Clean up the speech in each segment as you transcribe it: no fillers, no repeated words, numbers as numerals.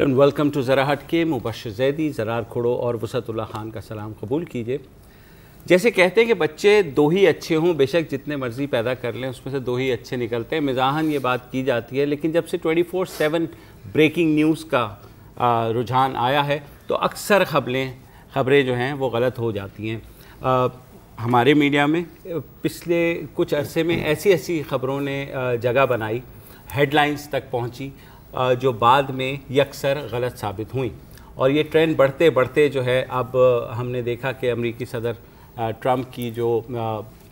Hello and welcome to ज़रा हट के। मुबश्शिर ज़ैदी, ज़रार खुड़ो और वसअतुल्लाह खान का सलाम कबूल कीजिए। जैसे कहते हैं कि बच्चे दो ही अच्छे हों, बेशक जितने मर्ज़ी पैदा कर लें उसमें से दो ही अच्छे निकलते हैं। मिज़ाहन ये बात की जाती है, लेकिन जब से 24/7 ब्रेकिंग न्यूज़ का रुझान आया है तो अक्सर ख़बरें जो हैं वो गलत हो जाती हैं। हमारे मीडिया में पिछले कुछ अरसे में ऐसी ख़बरों ने जगह बनाई, हेडलाइंस तक पहुंची, जो बाद में यकसर गलत साबित हुई। और ये ट्रेंड बढ़ते बढ़ते जो है, अब हमने देखा कि अमेरिकी सदर ट्रंप की जो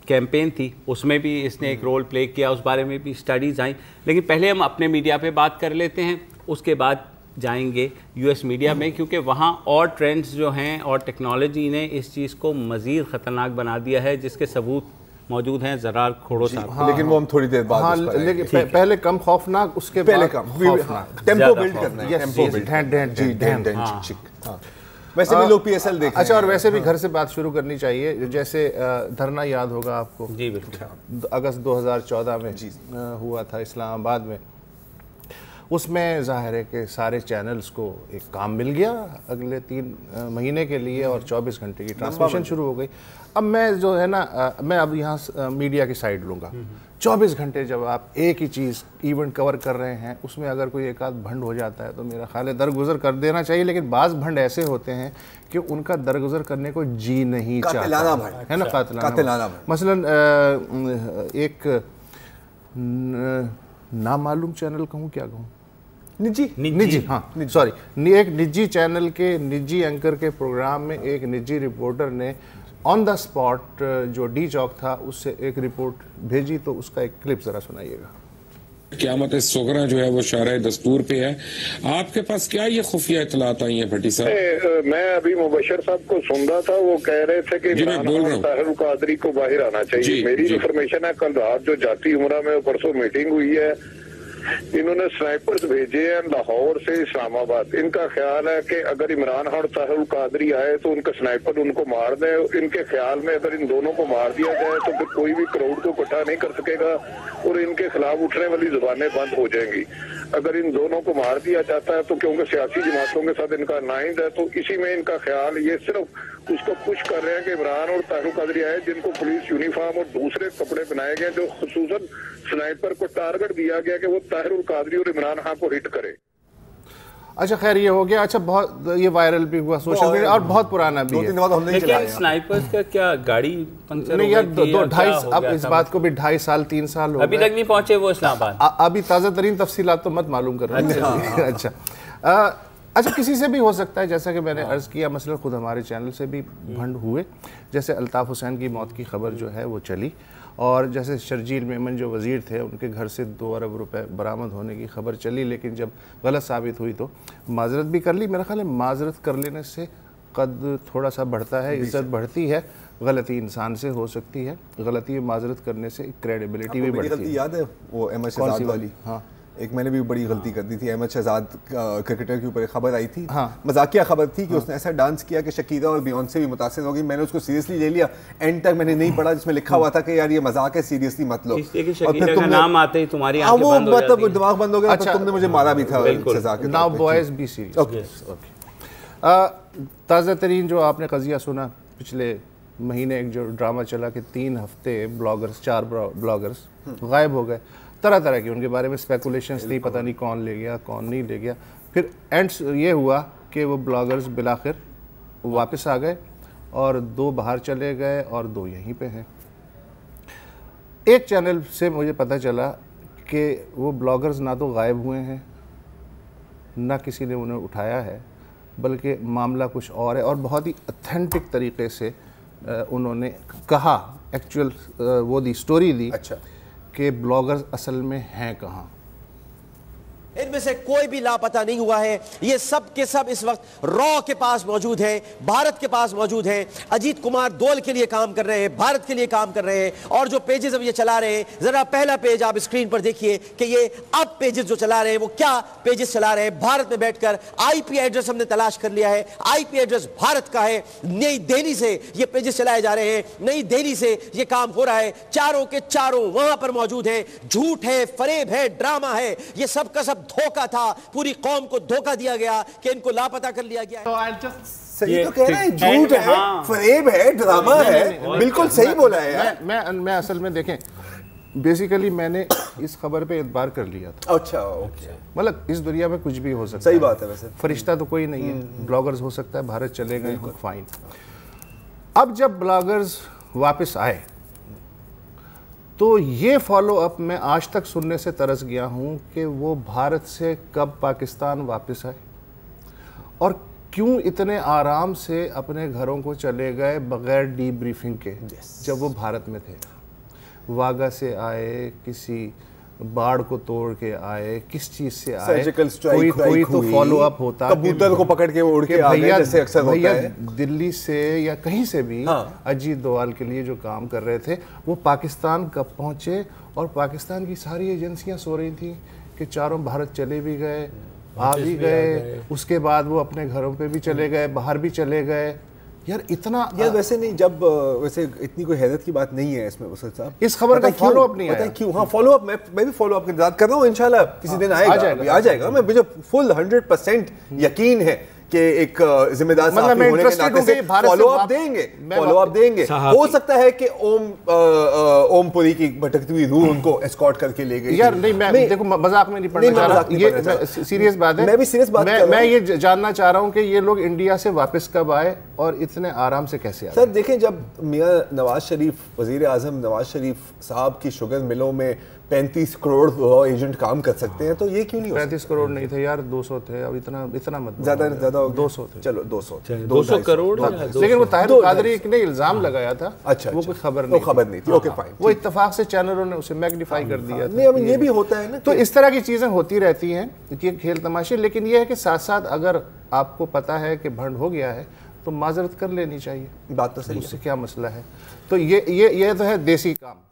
कैंपेन थी उसमें भी इसने एक रोल प्ले किया, उस बारे में भी स्टडीज़ आई। लेकिन पहले हम अपने मीडिया पे बात कर लेते हैं, उसके बाद जाएंगे यूएस मीडिया में, क्योंकि वहाँ और ट्रेंड्स जो हैं और टेक्नोलॉजी ने इस चीज़ को मज़ीद ख़तरनाक बना दिया है, जिसके सबूत मौजूद हैं ज़रार खोड़ो साहब। हाँ, लेकिन वो हम थोड़ी देर बाद लेकिन पहले कम खौफनाक, उसके पहले बाद कम टेम्पो बिल्ड करना है, टेम्पो बिल्ड। वैसे भी लोग पीएसएल देख रहे हैं। अच्छा, और वैसे भी घर से बात शुरू करनी चाहिए। जैसे धरना याद होगा आपको? जी बिल्कुल, अगस्त 2014 में हुआ था इस्लामाबाद में। उसमें जाहिर है कि सारे चैनल्स को एक काम मिल गया अगले 3 महीने के लिए, और 24 घंटे की ट्रांसमिशन शुरू हो गई। अब मैं जो है ना, मैं अब यहाँ मीडिया की साइड लूँगा। 24 घंटे जब आप एक ही चीज़ इवेंट कवर कर रहे हैं, उसमें अगर कोई एक आध भंड हो जाता है तो मेरा ख्याल है दरगुजर कर देना चाहिए। लेकिन बाज़ भंड ऐसे होते हैं कि उनका दरगुजर करने को जी नहीं चाहता है ना, कातिलाना। मसलन एक नामालूम चैनल कहूँ, क्या कहूँ, निजी हाँ सॉरी, एक निजी चैनल के निजी एंकर के प्रोग्राम में एक निजी रिपोर्टर ने ऑन द स्पॉट जो डी चौक था उससे एक रिपोर्ट भेजी, तो उसका एक क्लिप जरा सुनाइएगा। क़यामत सुगरा जो है वो शारा दस्तूर पे है। आपके पास क्या ये खुफिया इतलात आई हैं भट्टी साहब? मैं अभी मुबश्शिर साहब को सुन रहा था, वो कह रहे थे कि ताहिर कादरी को बाहर आना चाहिए। मेरी इंफॉर्मेशन है, कल रात जो जाती उमरा में परसों मीटिंग हुई है, इन्होंने स्नाइपर्स भेजे हैं लाहौर से इस्लामाबाद। इनका ख्याल है कि अगर इमरान खान और ताहिर कादरी आए तो उनका स्नाइपर उनको मार दे। इनके ख्याल में अगर इन दोनों को मार दिया जाए तो फिर कोई भी क्राउड को इकट्ठा नहीं कर सकेगा और इनके खिलाफ उठने वाली जुबानें बंद हो जाएंगी। अगर इन दोनों को मार दिया जाता है तो क्योंकि सियासी जमातों के साथ इनका नाइंद है, तो इसी में इनका ख्याल ये सिर्फ उसको पुश कर रहे हैं कि इमरान और ताहिर कादरी आए, जिनको पुलिस यूनिफॉर्म और दूसरे कपड़े बनाए गए, जो खुसूसन स्नाइपर को टारगेट दिया गया कि वो ताहिर कादरी और इमरान खान को हिट करे। अच्छा खैर, ये हो गया। अच्छा, बहुत ये वायरल भी हुआ सोशल मीडिया, और बहुत पुराना भी है। लेकिन स्नाइपर्स का क्या गाड़ी पंक्चर नहीं यार, 2-2.5 अब इस बात को भी 2.5 साल 3 साल हो अभी तक नहीं पहुंचे वो इस्लामाबाद। अभी ताज़ा तरीन तफसीलात तो मत मालूम कर रहे हैं। अच्छा, किसी से भी हो सकता है, जैसा कि मैंने अर्ज़ किया, मसलन खुद हमारे चैनल से भी भंड हुए। जैसे अल्ताफ़ हुसैन की मौत की खबर जो है वो चली, और जैसे शर्जील मेमन जो वज़ीर थे उनके घर से 2 अरब रुपए बरामद होने की खबर चली, लेकिन जब गलत साबित हुई तो माजरत भी कर ली। मेरा ख्याल है माजरत कर लेने से कद थोड़ा सा बढ़ता है, इज़्ज़त बढ़ती है। गलती इंसान से हो सकती है, गलती में माजरत करने से क्रेडिबिलिटी भी बढ़ती है। याद है वो अहमद शहजाद वाली? हाँ, एक मैंने भी बड़ी गलती कर दी थी। अहमद शहजाद क्रिकेटर के ऊपर एक खबर आई थी, मजाकिया खबर थी कि उसने ऐसा डांस किया कि शकीरा और बियॉन्से भी मुतासिर हो गई। मैंने उसको सीरियसली ले लिया। एंड तक मैंने नहीं पढ़ा जिसमें लिखा हुआ था कि यार ये मजाक है, सीरियसली मत लो। और फिर तुमने नाम आते ही तुम्हारी आंखें बंद हो जाती हैं, दिमाग बंद हो गया। अच्छा, तुमने मुझे मारा भी था। Now boys be serious. Okay, ताज़ा तरीन जो आपने कज़िया सुना, पिछले महीने एक जो ड्रामा चला कि 3 हफ्ते ब्लॉगर्स, 4 ब्लॉगर्स गायब हो गए। तरह तरह की उनके बारे में स्पेकुलेशंस थी, पता नहीं कौन ले गया कौन नहीं ले गया। फिर एंड्स ये हुआ कि वो ब्लॉगर्स बिलाखिर वापस आ गए, और 2 बाहर चले गए और 2 यहीं पे हैं। एक चैनल से मुझे पता चला कि वो ब्लॉगर्स ना तो गायब हुए हैं, ना किसी ने उन्हें उठाया है, बल्कि मामला कुछ और है। और बहुत ही ऑथेंटिक तरीके से उन्होंने कहा, एक्चुअल वो दी स्टोरी दी। अच्छा, कि ब्लॉगर्स असल में हैं कहाँ। इनमें से कोई भी लापता नहीं हुआ है। ये सब के सब इस वक्त रॉ के पास मौजूद हैं, भारत के पास मौजूद हैं। अजीत कुमार दोल के लिए काम कर रहे हैं, भारत के लिए काम कर रहे हैं। और जो पेजेस अब ये चला रहे हैं, जरा पहला पेज आप स्क्रीन पर देखिए कि ये अब पेजेस जो चला रहे हैं वो क्या पेजेस चला रहे हैं। भारत में बैठकर आईपी एड्रेस हमने तलाश कर लिया है, आईपी एड्रेस भारत का है। नई दिल्ली से ये पेजेस चलाए जा रहे हैं, नई दिल्ली से ये काम हो रहा है। चारों के चारों वहां पर मौजूद हैं। झूठ है, फरेब है, ड्रामा है, ये सब का सब सब धोखा था, पूरी कौम को धोखा दिया गया कि इनको लापता कर लिया गया है। सही तो कह रहे हैं, झूठ है, फरेब है, ड्रामा है, बिल्कुल सही बोला है यार। मैं असल में देखें, बेसिकली मैंने इस खबर पे एतबार कर लिया था। अच्छा, ओके। मतलब इस दुनिया में कुछ भी हो सकता है। सही बात है। वैसे फरिश्ता तो कोई नहीं है, ब्लॉगर्स हो सकता है, भारत चले गए, फाइन। अब जब ब्लॉगर्स वापस आए तो ये फॉलो अप मैं आज तक सुनने से तरस गया हूँ कि वो भारत से कब पाकिस्तान वापस आए और क्यों इतने आराम से अपने घरों को चले गए बगैर डीब्रीफिंग के। जब वो भारत में थे, वागा से आए, किसी बाढ़ को तोड़ के आए, किस चीज से आए, सर्जिकल स्ट्राइक कोई तो फॉलो अप होता, कबूतर को पकड़ के उड़ के आ गए जैसे अक्सर होता है। दिल्ली से या कहीं से भी अजीत डोवाल के लिए जो काम कर रहे थे वो पाकिस्तान कब पहुंचे, और पाकिस्तान की सारी एजेंसियां सो रही थी कि चारों भारत चले भी गए, आ भी गए, उसके बाद वो अपने घरों पे भी चले गए, बाहर भी चले गए। यार इतना यार वैसे नहीं, जब वैसे इतनी कोई हैरत की बात नहीं है इसमें वसील साहब। इस खबर का फॉलो अप नहीं आया। पता है क्यों? हाँ, फॉलो अप मैं भी फॉलो अप की इंतजार कर रहा हूँ। इंशाल्लाह किसी दिन आएगा, आ जाएगा। मैं मुझे फुल 100% यकीन है कि एक जिम्मेदार साथी होने के नाते से फॉलो अप देंगे। हो सकता है कि ओमपुरी की भटकती हुई रूह उनको एस्कॉर्ट करके ले गई। यार नहीं, मैं देखो मजाक में नहीं पढ़ना चाह रहा, ये सीरियस बात है। मैं भी सीरियस बात मैं ये जानना चाह रहा हूँ कि ये लोग इंडिया से वापस कब आए और इतने आराम से कैसे आए। सर देखें, जब मियां नवाज शरीफ, वजीर आजम नवाज शरीफ साहब की शुगर मिलों में 35 करोड़ एजेंट काम कर सकते हैं तो ये क्यों नहीं हो 35 करोड़ नहीं थे यार, 200 थे। अब इतना मत, ज्यादा 200 थे। चलो 200 करोड़। लेकिन वो ताहिर कादरी ने इल्जाम लगाया था। अच्छा, वो कोई खबर नहीं थी। Okay fine. वो इत्तेफाक से चैनलों ने उसे मैग्नीफाई कर दिया था। नहीं, अब ये भी होता है ना। तो इस तरह की चीजें होती रहती हैं, ये खेल तमाशे। लेकिन ये है कि साथ साथ अगर आपको पता है कि भंड हो गया है तो माजरत कर लेनी चाहिए। बात तो सही है, उससे क्या मसला है। तो ये तो है देसी काम।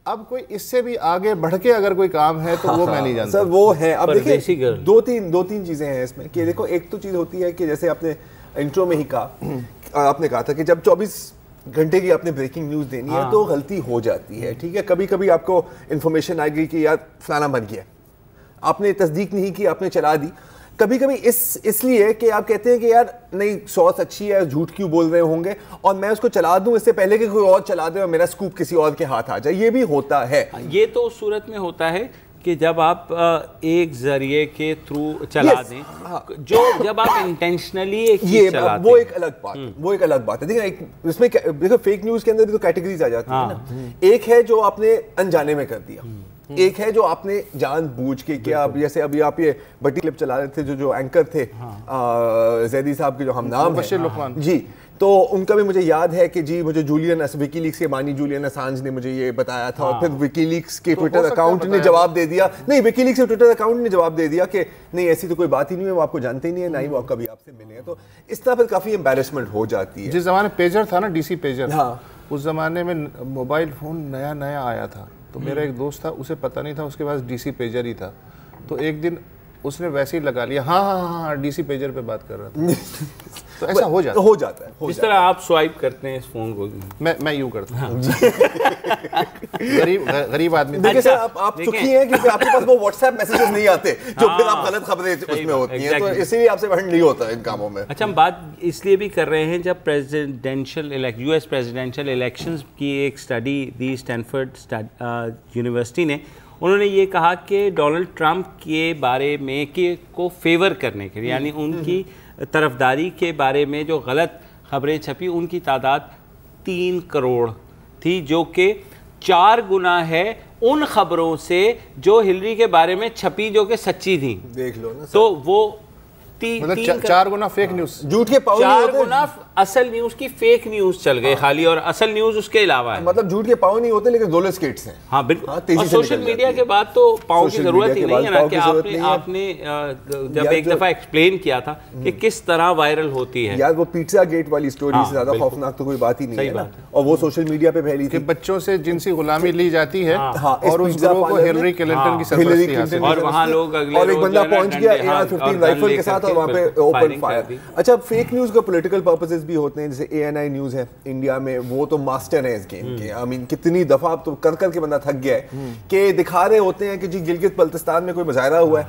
अब कोई इससे भी आगे बढ़ के अगर कोई काम है तो वो मैं नहीं जानता। सर वो है, अब देखिए दो तीन चीजें हैं इसमें कि देखो, एक तो चीज होती है कि जैसे आपने इंट्रो में ही कहा, आपने कहा था कि जब 24 घंटे की आपने ब्रेकिंग न्यूज देनी है तो गलती हो जाती है। ठीक है, कभी कभी आपको इन्फॉर्मेशन आ गई कि यार फलाना बन गया, आपने तस्दीक नहीं की, आपने चला दी। कभी कभी इसलिए कि आप कहते हैं कि यार नहीं, सॉस अच्छी है, झूठ क्यों बोल रहे होंगे और मैं उसको चला दूं इससे पहले कि कोई और चला दे और मेरा स्कूप किसी और के हाथ आ जाए। ये भी होता है। ये तो उस सूरत में होता है कि जब आप एक जरिए के थ्रू चला दें, जो जब आप इंटेंशनली एक चीज चलाते वो एक अलग बात है। देखिए इसमें देखो, फेक न्यूज के अंदर भी तो कैटेगरीज आ जाती है ना। एक है जो आपने अनजाने में कर दिया, एक है जो आपने जानबूझ के किया। अब जैसे अभी आप ये बटी क्लिप चला रहे थे, जो एंकर थे जैदी साहब के जो हम नाम है जी, तो उनका भी मुझे याद है कि जी मुझे विकीलीक्स के बानी जूलियन असांज ने मुझे ये बताया था। और फिर विकीलीक्स के ट्विटर अकाउंट ने जवाब दे दिया, नहीं विकीलीक्स के ट्विटर अकाउंट ने जवाब दे दिया कि नहीं ऐसी तो कोई बात ही नहीं है, वो आपको जानते ही नहीं है, ना ही वो कभी आपसे मिले हैं। तो इस तरह फिर काफी एम्बैरेसमेंट हो जाती है। जिस जमाने पेजर था ना, डीसी पेजर, उस जमाने में मोबाइल फोन नया आया था, तो मेरा एक दोस्त था, उसे पता नहीं था, उसके पास डीसी पेजर ही था। तो एक दिन उसने वैसे ही लगा लिया, हाँ डीसी पेजर पे बात कर रहा था। तो ऐसा हो जाता है। इस तरह आप स्वाइप करते हैं इस फोन को। मैं यूं करता हूँ। गरीब आदमी। देखिए सर, आप सुखी हैं क्योंकि आपके पास वो व्हाट्सएप मैसेजेस नहीं आते जो फिर आप गलत खबरें उसमें होती हैं, तो इसीलिए आपसे भंड नहीं होता इन कामों में। अच्छा, हम बात इसलिए भी कर रहे हैं जब यूएस प्रेसिडेंशियल इलेक्शंस की एक स्टडी दी स्टैनफोर्ड यूनिवर्सिटी ने। उन्होंने ये कहा कि डोनाल्ड ट्रंप के बारे में को फेवर करने के लिए, यानी उनकी तरफदारी के बारे में जो गलत खबरें छपी, उनकी तादाद 3 करोड़ थी, जो कि 4 गुना है उन खबरों से जो हिलरी के बारे में छपी, जो कि सच्ची थी। देख लो ना। तो वो 4 गुना फेक न्यूज, झूठ के पाँव 4 गुना असल न्यूज की फेक न्यूज चल गई खाली, और असल न्यूज उसके अलावा है। मतलब झूठ के पाँव नहीं होते लेकिन रोलर स्केट्स हैं। हाँ बिल्कुल। और सोशल मीडिया के बाद तो पाँव की जरूरत ही नहीं है ना, कि आपने जब एक दफा एक्सप्लेन किया था कि किस तरह वायरल होती है। यार वो पिज्जा गेट वाली स्टोरी से ज्यादा खौफनाक तो कोई बात ही नहीं है, और वो सोशल मीडिया पे फैली थी। बच्चों से जिनसी गुलामी ली जाती है और उस गिरोह को हिलरी क्लिंटन की सरपरस्ती हासिल, और वहाँ लोग और एक बंदा पहुंच गया AR-15 राइफल के साथ था वहाँ पे ओपन फायर। अच्छा, फेक न्यूज़ का पॉलिटिकल पर्पसेस भी होते हैं, जैसे ANI न्यूज़ है इंडिया में, वो तो मास्टर है इस गेम के। आई मीन कितनी दफ़ा अब तो कर के बंदा थक गया है कि दिखा रहे होते हैं कि जी गिलगित बल्तिस्तान में कोई मुजाहरा हुआ है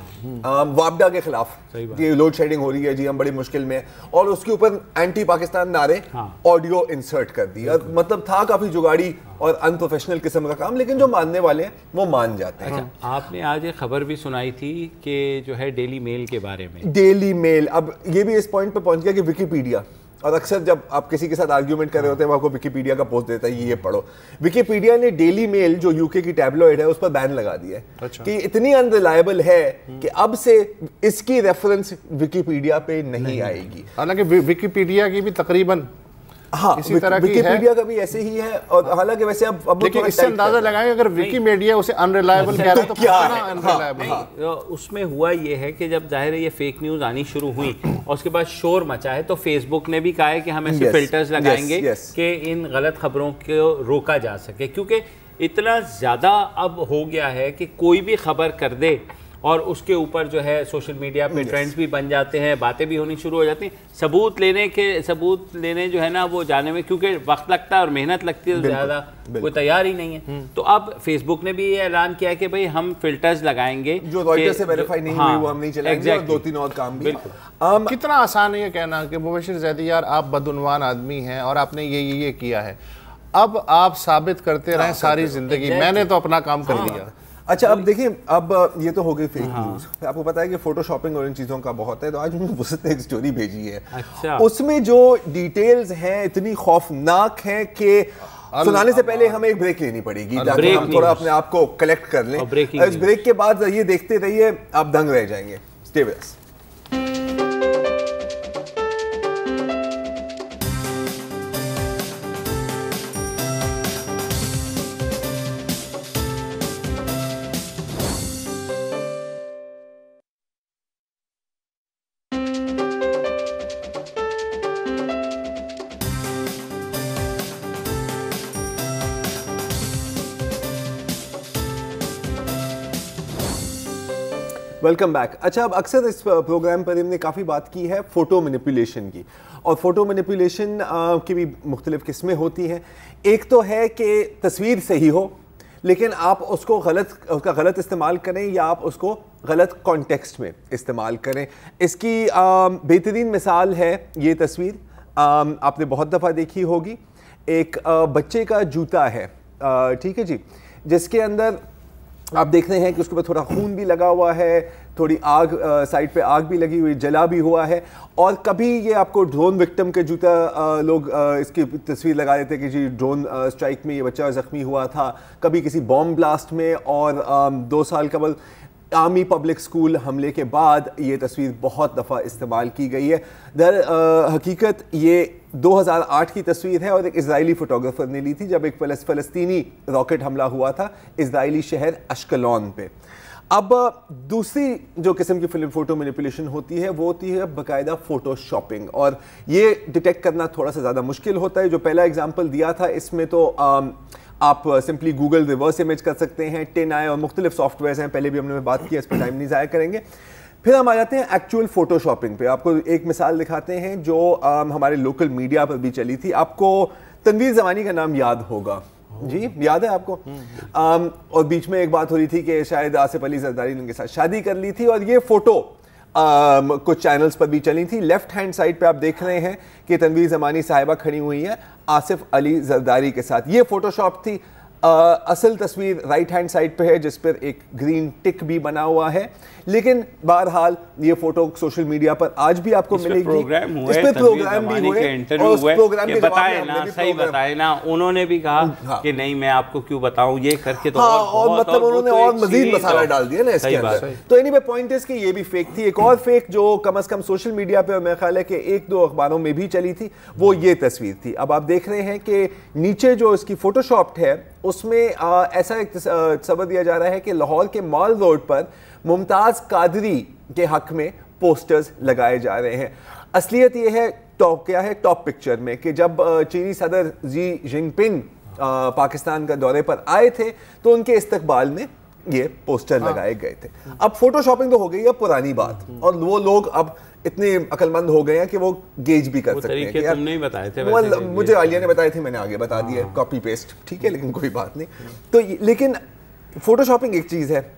वापडा के खिलाफ, ये लोड शेडिंग हो रही है जी, हम बड़ी मुश्किल में, और उसके ऊपर एंटी पाकिस्तान नारे ऑडियो इंसर्ट कर दिया। मतलब था काफ़ी जुगाड़ी और अनप्रोफेशनल किस्म का काम, लेकिन जो मानने वाले हैं वो मान जाते हैं। आपने आज एक खबर भी सुनाई थी कि जो है डेली मेल के बारे में, डेली मेल अब ये भी इस पॉइंट पे पहुंच गया कि विकिपीडिया, और अक्सर जब आप किसी के साथ आर्ग्यूमेंट कर रहे होते हैं वो आपको विकिपीडिया का पोस्ट देता है ये पढ़ो। विकिपीडिया ने डेली मेल जो यूके की टैबलॉइड है उस पर बैन लगा दिया है। अच्छा। कि इतनी अनरिलायबल है कि अब से इसकी रेफरेंस विकिपीडिया पे नहीं आएगी। हालांकि विकिपीडिया की भी तकरीबन हाँ, इसी तरह की विकिपीडिया का भी ऐसे ही है, और हालांकि वैसे अब लेकिन इससे अंदाजा लगाएंगे अगर विकिमीडिया उसे अनरिलायबल कह रहा है तो क्या अनरिलायबल। उसमें हुआ ये है कि जब जाहिर है ये फेक न्यूज़ आनी शुरू हुई और उसके बाद शोर मचा है, तो फेसबुक ने भी कहा है कि हम ऐसे फिल्टर्स लगाएंगे कि इन गलत खबरों को रोका जा सके, क्योंकि इतना ज़्यादा अब हो गया है कि कोई भी खबर कर दे और उसके ऊपर जो है सोशल मीडिया पे ट्रेंड्स भी बन जाते हैं, बातें भी होनी शुरू हो जाती हैं। सबूत लेने जो है ना वो जाने में क्योंकि वक्त लगता है और मेहनत लगती है, तो ज़्यादा कोई तैयार ही नहीं है। तो अब फेसबुक ने भी ये ऐलान किया कि भाई हम फिल्टर्स लगाएंगे जो रॉयटर्स से वेरीफाई नहीं हुई वो हम नहीं चलाएंगे, और 2-3 और काम भी। कितना आसान है ये कहना कि मुबशिर ज़ैदी यार आप बदउनवान आदमी हैं और आपने ये किया है, अब आप साबित करते रहें सारी जिंदगी, मैंने तो अपना काम कर लिया। अच्छा, अब देखिए, अब ये तो हो गई फेक न्यूज़। आपको पता है कि फोटोशॉपिंग और इन चीज़ों का बहुत है, तो आज मैंने वसत ने एक स्टोरी भेजी है। अच्छा। उसमें जो डिटेल्स हैं इतनी खौफनाक हैं कि सुनाने से पहले हमें एक ब्रेक लेनी पड़ेगी ताकि हम थोड़ा अपने आप को कलेक्ट कर लें। इस ब्रेक के बाद ये देखते रहिए, आप दंग रह जाएंगे। Stay with us. Welcome back. अच्छा, अब अक्सर इस प्रोग्राम पर हमने काफ़ी बात की है फ़ोटो मैनिपुलेशन की, और फ़ोटो मैनिपुलेशन की भी मुख्तलिफ़ किस्में होती हैं। एक तो है कि तस्वीर सही हो लेकिन आप उसका गलत इस्तेमाल करें, या आप उसको गलत कॉन्टेक्स्ट में इस्तेमाल करें। इसकी बेहतरीन मिसाल है ये तस्वीर, आपने बहुत दफ़ा देखी होगी। एक बच्चे का जूता है, ठीक है जी, जिसके अंदर आप देख रहे हैं कि उसके ऊपर थोड़ा खून भी लगा हुआ है, थोड़ी आग साइड पे आग भी लगी हुई, जला भी हुआ है। और कभी ये आपको ड्रोन विक्टिम के जूता लोग इसकी तस्वीर लगा देते हैं कि जी ड्रोन स्ट्राइक में ये बच्चा ज़ख्मी हुआ था, कभी किसी बॉम्ब ब्लास्ट में, और 2 साल कबल आर्मी पब्लिक स्कूल हमले के बाद ये तस्वीर बहुत दफ़ा इस्तेमाल की गई है। हकीकत ये 2008 की तस्वीर है और एक इजरायली फोटोग्राफर ने ली थी जब एक फ़लस्तीनी रॉकेट हमला हुआ था इजरायली शहर अश्कलॉन पे। अब दूसरी जो किस्म की फिल्म फ़ोटो मैनिपुलेशन होती है वो होती है बाकायदा फ़ोटो शॉपिंग, और ये डिटेक्ट करना थोड़ा सा ज़्यादा मुश्किल होता है। जो पहला एग्जाम्पल दिया था इसमें तो आप सिंपली गूगल रिवर्स इमेज कर सकते हैं, टिन-आई और मुख्तलिफ सॉफ्टवेयर हैं, पहले भी हमने बात की, इस पर टाइम नहीं ज़ाया करेंगे। फिर हम आ जाते हैं एक्चुअल फ़ोटोशॉपिंग पे। आपको एक मिसाल दिखाते हैं जो हमारे लोकल मीडिया पर भी चली थी। आपको तनवीर ज़मानी का नाम याद होगा जी, याद है आपको? और बीच में एक बात हो रही थी कि शायद आसिफ अली जरदारी ने उनके साथ शादी कर ली थी, और ये फ़ोटो कुछ चैनल्स पर भी चली थी। लेफ्ट हैंड साइड पे आप देख रहे हैं कि तनवीर ज़मानी साहिबा खड़ी हुई है आसिफ अली जरदारी के साथ। ये फ़ोटोशॉप थी। असल तस्वीर राइट हैंड साइड पे है जिस पर एक ग्रीन टिक भी बना हुआ है, लेकिन बहरहाल ये फोटो सोशल मीडिया पर आज भी आपको मिलेगी। इस पे प्रोग्राम भी हुए, और उस प्रोग्राम के बताए ना, सही बताए ना, उन्होंने भी कहा कि नहीं मैं आपको क्यों बताऊं, ये करके तो और मतलब उन्होंने और मजीद मसाला डाल दिया ना इसके अंदर। तो एनीवे पॉइंट इज कि ये भी फेक थी। एक और फेक जो कम से कम सोशल मीडिया पे और मेरे ख्याल है कि 1-2 अखबारों में भी चली थी, वो ये तस्वीर थी। अब आप देख रहे हैं कि नीचे जो इसकी फोटोशॉप्ड है उसमें ऐसा एक तस्वीर दिया जा रहा है कि लाहौर के मॉल रोड पर मुमताज़ कादरी के हक में पोस्टर्स लगाए जा रहे हैं। असलियत ये है टॉप पिक्चर में कि जब चीनी सदर जी जिनपिंग पाकिस्तान का दौरे पर आए थे तो उनके इस्तकबाल में ये पोस्टर लगाए गए थे। अब फोटोशॉपिंग तो हो गई है पुरानी बात, और वो लोग अब इतने अकलमंद हो गए हैं कि वो गेज भी कर सकते हैं कि तुमने ही बताए थे, मुझे आलिया ने बताए थे, मैंने आगे बता दिया, कॉपी पेस्ट, ठीक है, लेकिन कोई बात नहीं। तो लेकिन फोटोशॉपिंग एक चीज़ है,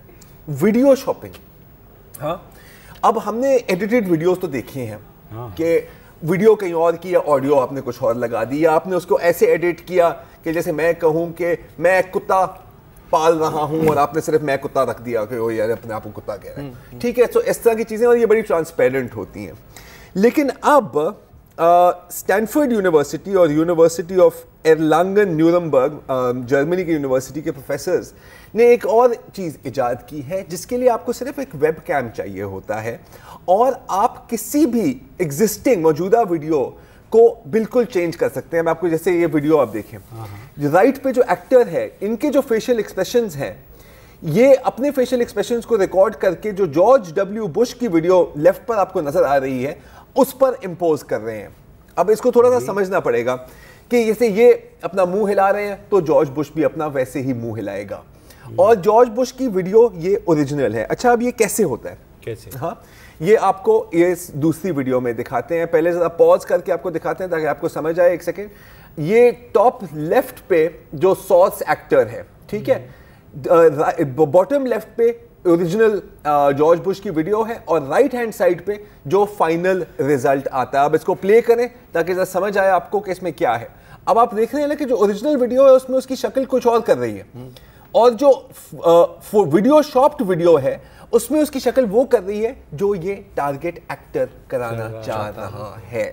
वीडियो शॉपिंग, हाँ, अब हमने एडिटेड वीडियोस तो देखे हैं कि वीडियो कहीं और की या ऑडियो आपने कुछ और लगा दी, या आपने उसको ऐसे एडिट किया कि जैसे मैं कहूँ कि मैं कुत्ता पाल रहा हूँ और आपने सिर्फ मैं कुत्ता रख दिया कि वो यार अपने आप को कुत्ता कह रहे हैं, ठीक है। तो इस तरह की चीज़ें, और ये बड़ी ट्रांसपेरेंट होती हैं। लेकिन अब स्टैनफोर्ड यूनिवर्सिटी और यूनिवर्सिटी ऑफ एर्लांगन न्यूरमबर्ग, जर्मनी की यूनिवर्सिटी के प्रोफेसर्स ने एक और चीज़ इजाद की है, जिसके लिए आपको सिर्फ एक वेब कैम चाहिए होता है और आप किसी भी एग्जिस्टिंग मौजूदा वीडियो को बिल्कुल चेंज कर सकते हैं। मैं आपको, जैसे ये वीडियो आप देखें, राइट पे जो एक्टर है, इनके जो फेशियल एक्सप्रेशंस हैं, ये अपने फेशियल एक्सप्रेशंस को रिकॉर्ड करके जो जॉर्ज डब्ल्यू बुश की वीडियो लेफ्ट पर आपको नजर आ रही है उस पर इम्पोज कर रहे हैं। अब इसको थोड़ा सा समझना पड़ेगा कि जैसे ये अपना मुंह हिला रहे हैं तो जॉर्ज बुश भी अपना वैसे ही मुंह हिलाएगा, और जॉर्ज बुश की वीडियो ये ओरिजिनल है। अच्छा, अब ये कैसे होता है, कैसे? हाँ, ये आपको ये दूसरी वीडियो में दिखाते हैं। पहले जरा पॉज करके आपको दिखाते हैं ताकि आपको समझ आए। एक सेकेंड, ये टॉप लेफ्ट पे जो सॉस एक्टर है, ठीक है, बॉटम लेफ्ट पे ओरिजिनल जॉर्ज बुश की वीडियो है, और राइट हैंड साइड पे जो फाइनल रिजल्ट आता है। अब इसको प्ले करें ताकि जरा समझ आए आपको कि इसमें क्या है। अब आप देख रहे हैं ना कि जो ओरिजिनल वीडियो है उसमें उसकी शक्ल कुछ और कर रही है, और जो वीडियो शॉप्ड वीडियो है उसमें उसकी शक्ल वो कर रही है जो ये टारगेट एक्टर कराना चाह रहा है,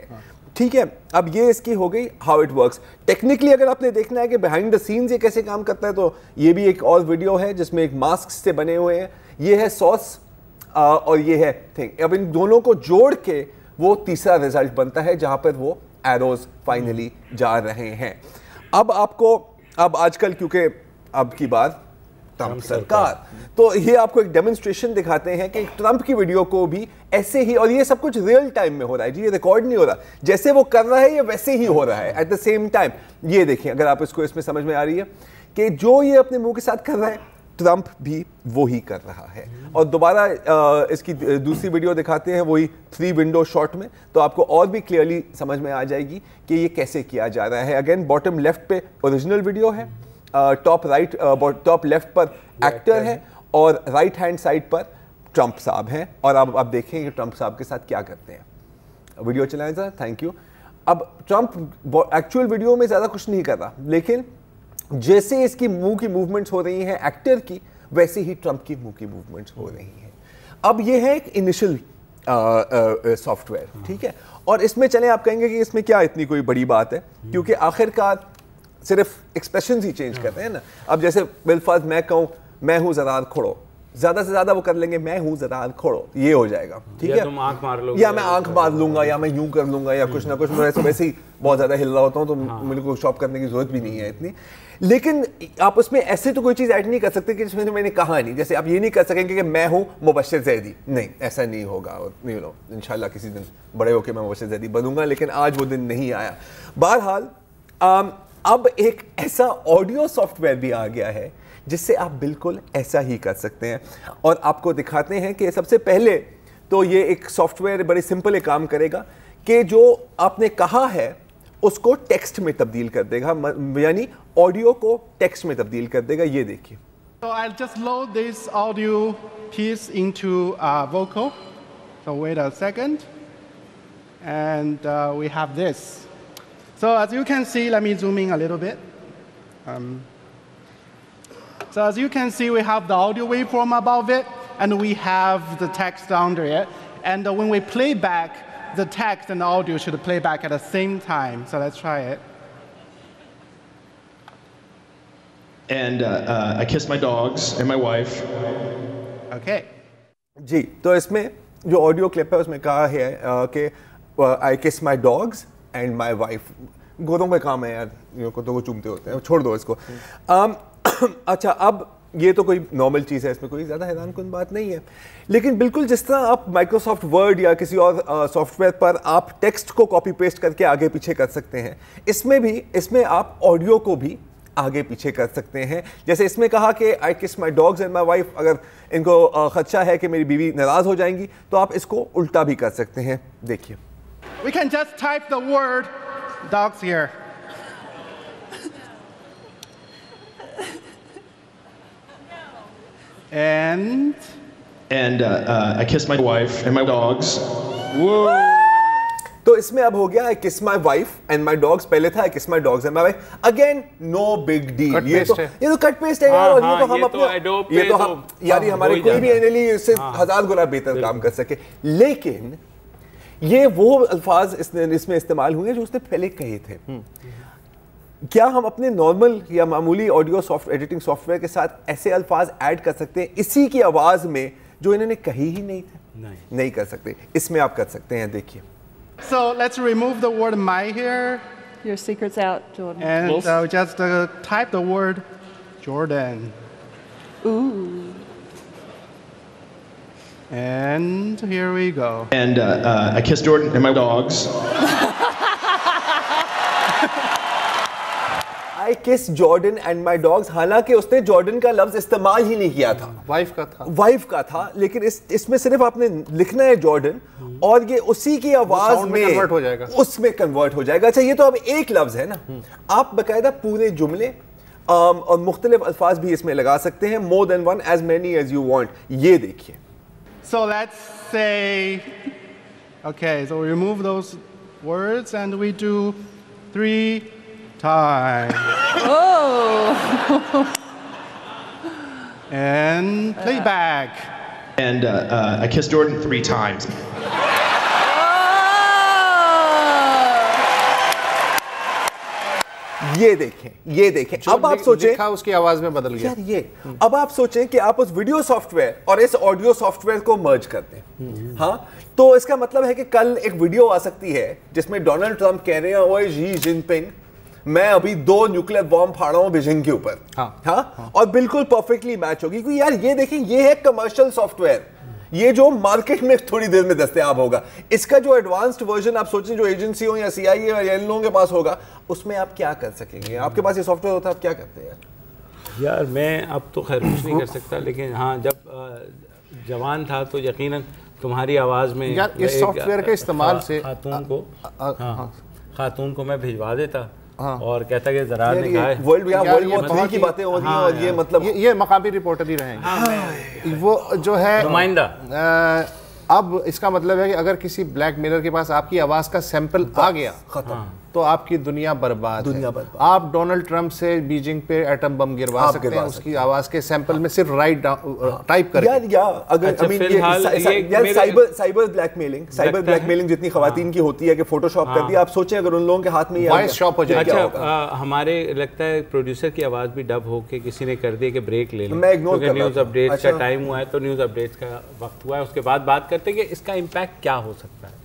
ठीक है। अब ये इसकी हो गई हाउ इट वर्क्स। टेक्निकली अगर आपने देखना है कि बिहाइंड द सीन्स ये कैसे काम करता है, तो ये भी एक और वीडियो है जिसमें एक मास्क से बने हुए हैं, ये है सॉस और ये है थिंग। अब इन दोनों को जोड़ के वो तीसरा रिजल्ट बनता है जहां पर वो एरोज फाइनली जा रहे हैं। अब आपको, अब आजकल क्योंकि अब की बात ट्रंप सरकार, तो ये आपको एक डेमोन्स्ट्रेशन दिखाते हैं कि ट्रंप की वीडियो को भी ऐसे ही, और ये सब कुछ रियल टाइम में हो रहा है जी, ये रिकॉर्ड नहीं हो रहा, जैसे वो कर रहा है ये वैसे ही हो रहा है एट द सेम टाइम। ये देखिए, अगर आप इसको इसमें समझ में आ रही है कि जो ये अपने मुंह के साथ कर रहा है, ट्रंप भी वो ही कर रहा है। और दोबारा इसकी दूसरी वीडियो दिखाते हैं वही 3 विंडो शॉट में, तो आपको और भी क्लियरली समझ में आ जाएगी कि ये कैसे किया जा रहा है। अगेन बॉटम लेफ्ट पे ओरिजिनल वीडियो है, टॉप लेफ्ट पर एक्टर है, और राइट हैंड साइड पर ट्रंप साहब हैं। और अब आप देखें कि ट्रंप साहब के साथ क्या करते हैं। वीडियो चलाएं जरा, थैंक यू। अब ट्रंप एक्चुअल वीडियो में ज़्यादा कुछ नहीं कर रहा, लेकिन जैसे इसकी मुंह की मूवमेंट्स हो रही हैं एक्टर की, वैसे ही ट्रंप की मुंह की मूवमेंट्स हो रही हैं। अब ये है एक इनिशियल सॉफ्टवेयर, ठीक है, और इसमें चलें, आप कहेंगे कि इसमें क्या इतनी कोई बड़ी बात है, क्योंकि आखिरकार सिर्फ एक्सप्रेशंस ही चेंज करते हैं ना। अब जैसे बिलफर्ज मैं कहूँ मैं हूँ ज़रार खोड़ो, ज़्यादा से ज़्यादा वो कर लेंगे मैं हूँ ज़रार खोड़ो, ये हो जाएगा, ठीक है, तुम आंख मार लो, या मैं आंख मार लूंगा, या मैं यूं कर लूंगा, या कुछ ना कुछ। मैं वैसे ही बहुत ज़्यादा हिल रहा होता हूँ, तो मुझे को शॉप करने की जरूरत भी नहीं है इतनी। लेकिन आप उसमें ऐसे तो कोई चीज़ ऐड नहीं कर सकते कि जिसमें मैंने कहा नहीं। जैसे आप ये नहीं कर सकेंगे कि मैं हूँ मुबश्शिर ज़ैदी, नहीं, ऐसा नहीं होगा। यू नो, इंशाल्लाह किसी दिन बड़े होकर मैं मुबश्शिर ज़ैदी बनूंगा, लेकिन आज वो दिन नहीं आया। बहरहाल अब एक ऐसा ऑडियो सॉफ्टवेयर भी आ गया है जिससे आप बिल्कुल ऐसा ही कर सकते हैं, और आपको दिखाते हैं कि सबसे पहले तो ये एक सॉफ्टवेयर बड़े सिंपल एक काम करेगा कि जो आपने कहा है उसको टेक्स्ट में तब्दील कर देगा, यानी ऑडियो को टेक्स्ट में तब्दील कर देगा। ये देखिए। So I'll just load this audio piece into Vocal. So wait a second, and we have this. So as you can see, let me zoom in a little bit. So as you can see, we have the audio waveform above it, and we have the text under it. And when we play back, the text and the audio should play back at the same time. So let's try it. And I kissed my dogs and my wife. Okay. जी, तो इसमें जो audio clip है उसमें कहा है कि I kiss my dogs and my wife. गोरों का काम है यार, ये को तो वो चूमते होते हैं, छोड़ दो इसको। अच्छा, अब ये तो कोई नॉर्मल चीज़ है, इसमें कोई ज़्यादा हैरान कुन बात नहीं है, लेकिन बिल्कुल जिस तरह आप माइक्रोसॉफ्ट वर्ड या किसी और सॉफ्टवेयर पर आप टेक्स्ट को कॉपी पेस्ट करके आगे पीछे कर सकते हैं, इसमें आप ऑडियो को भी आगे पीछे कर सकते हैं। जैसे इसमें कहा कि आई kiss my dogs and my wife, अगर इनको खदशा है कि मेरी बीवी नाराज़ हो जाएंगी तो आप इसको उल्टा भी कर सकते हैं। देखिए, We can just type the word dogs here. And I kissed my wife and my dogs. तो इसमें अब हो गया I kiss my wife and my dogs, पहले था I kiss my dogs and my wife. Again no big deal, ये तो cut paste है यार, और ये तो हम अपने ये तो हम यार हमारे कोई भी एनएलई इससे 1000 गुना बेहतर काम कर सके। लेकिन ये वो अल्फाज इसमें इस्तेमाल हुए जो उसने पहले कहे थे। क्या हम अपने नॉर्मल या मामूली ऑडियो एडिटिंग सॉफ्टवेयर के साथ ऐसे अल्फाज ऐड कर सकते हैं इसी की आवाज में जो इन्होंने कही ही नहीं थे? नहीं कर सकते। इसमें आप कर सकते हैं, देखिए। So let's remove the word my here. Your secret's out, Jordan. And just type the word Jordan. Ooh. And here we go. And I kissed Jordan and my dogs. I kiss Jordan and my dogs, हालांकि उसने Jordan का लफ्ज इस्तेमाल ही नहीं किया था, wife का था, लेकिन इसमें सिर्फ आपने लिखना है जॉर्डन और ये उसी की आवाज में कन्वर्ट हो जाएगा, उसमें कन्वर्ट हो जाएगा। अच्छा, ये तो अब एक लफ्ज है ना, आप बकायदा पूरे जुमले और मुख्तलिफ अल्फाज भी इसमें लगा सकते हैं, more than one, as many as you want। ये देखिए। So let's say, okay, so we remove those words and we do 3 times. Oh. And playback. And I kissed Jordan 3 times. ये देखें, अब आप सोचें, उसकी आवाज में बदल गया यार ये अब आप सोचें कि आप उस वीडियो सॉफ्टवेयर और इस ऑडियो सॉफ्टवेयर को मर्ज करते हैं। हाँ, तो इसका मतलब है कि कल एक वीडियो आ सकती है जिसमें डोनाल्ड ट्रंप कह रहे हैं, ओए जी जिनपिंग, मैं अभी 2 न्यूक्लियर बॉम्ब फाड़ा हूं बीजिंग के ऊपर। हाँ, और बिल्कुल परफेक्टली मैच होगी, क्योंकि यार ये देखें, ये है कमर्शियल सॉफ्टवेयर, ये जो मार्केट में थोड़ी देर में दस्तयाब होगा। इसका जो एडवांस्ड वर्जन आप सोचें जो एजेंसी हो या सीआईए या इन लोगों के पास होगा, उसमें आप क्या कर सकेंगे? आपके पास ये सॉफ्टवेयर होता है, आप क्या करते हैं? यार मैं अब तो खैर कुछ नहीं कर सकता, लेकिन हाँ, जब जवान था तो यकीनन तुम्हारी आवाज़ में यार इस सॉफ्टवेयर के इस्तेमाल से खातून को मैं भिजवा देता और कहता कि ज़रार ने कहा है वर्ल्ड वॉर 3 की बातें हो रही हैं, और ये मतलब ये मकामी रिपोर्टर ही रहेंगे। वो जो है नुमाइंदा, अब इसका मतलब है कि अगर किसी ब्लैक मेलर के पास आपकी आवाज का सैंपल आ गया, खत्म, तो आपकी दुनिया बर्बाद है। आप डोनाल्ड ट्रंप से बीजिंग पे एटम बम गिरवा सकते हैं उसकी आवाज के सैंपल में सिर्फ राइट टाइप करके। साइबर ब्लैकमेलिंग जितनी खवातीन की होती है कि फोटोशॉप कर दिया, आप सोचें अगर उन लोगों के हाथ में वॉइस शॉप हो जाए। अच्छा, हमारे लगता है प्रोड्यूसर की आवाज भी डब होके किसी ने कर दिया कि ब्रेक ले लें, क्योंकि न्यूज़ अपडेट्स का टाइम हुआ है, तो न्यूज़ अपडेट्स का वक्त हुआ है, उसके बाद बात करते हैं कि इसका इम्पैक्ट क्या हो सकता है।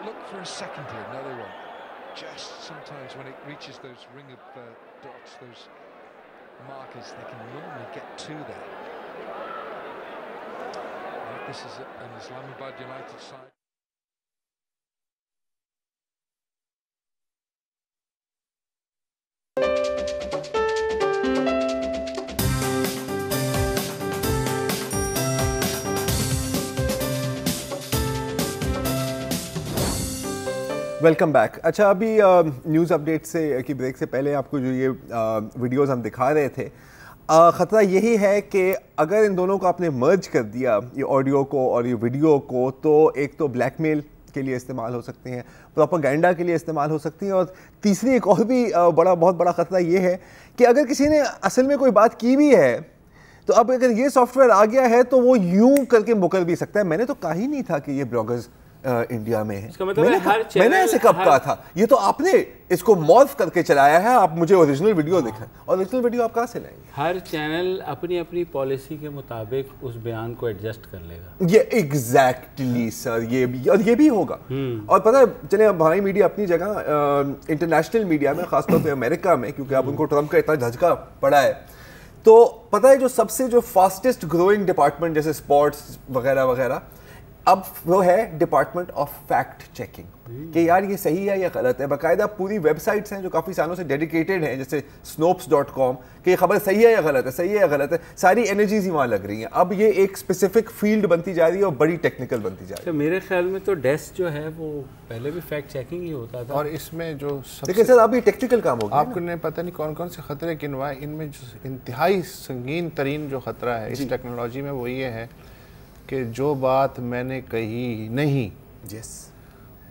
Look for a second here, no they won't. Just sometimes when it reaches those ring of dots, those markers, they can normally get to there. This is an Islamabad United side. Welcome back. अच्छा, अभी news update से की break से पहले आपको जो ये videos हम दिखा रहे थे, ख़तरा यही है कि अगर इन दोनों को आपने मर्ज कर दिया, ये ऑडियो को और ये वीडियो को, तो एक तो ब्लैकमेल के लिए इस्तेमाल हो सकती हैं, प्रोपेगेंडा के लिए इस्तेमाल हो सकती हैं। और तीसरी एक और भी बहुत बड़ा ख़तरा ये है कि अगर किसी ने असल में कोई बात की भी है तो अब अगर ये सॉफ्टवेयर आ गया है तो वो यूं करके मुकर भी सकता है। मैंने तो कहा ही नहीं था कि ये ब्लॉगर्स इंडिया में है। मतलब मैंने ऐसे कब कहा था? ये तो आपने इसको मॉर्फ करके चलाया है। आप मुझे ओरिजिनल वीडियो दिखाएं, और ओरिजिनल वीडियो आप कहाँ से लाएंगे? हर चैनल अपनी अपनी पॉलिसी के मुताबिक उस बयान को एडजस्ट कर लेगा। ये एग्जैक्टली सर, ये भी होगा। और पता है, चले अब हमारी मीडिया अपनी जगह, इंटरनेशनल मीडिया में खासतौर पर अमेरिका में, क्योंकि अब उनको ट्रम्प का इतना झटका पड़ा है, तो पता है जो फास्टेस्ट ग्रोइंग डिपार्टमेंट जैसे स्पोर्ट्स वगैरह वगैरह, अब वो है डिपार्टमेंट ऑफ फैक्ट चेकिंग, कि यार ये सही है या गलत है। बाकायदा पूरी वेबसाइट्स हैं जो काफ़ी सालों से डेडिकेटेड हैं, जैसे snopes.com, कि ये खबर सही है या गलत है, सही है या गलत है। सारी एनर्जीज ही वहाँ लग रही हैं। अब ये एक स्पेसिफिक फील्ड बनती जा रही है और बड़ी टेक्निकल बनती जा रही है। तो मेरे ख्याल में तो डेस्क जो है वो पहले भी फैक्ट चेकिंग ही होता था। और इसमें जो देखिए सर, अब ये टेक्निकल काम हो गया। आपने पता नहीं कौन कौन से खतरे गिनवाए, इनमें जो इंतहाई संगीन तरीन जो खतरा है इस टेक्नोलॉजी में वो ये है कि जो बात मैंने कही नहीं,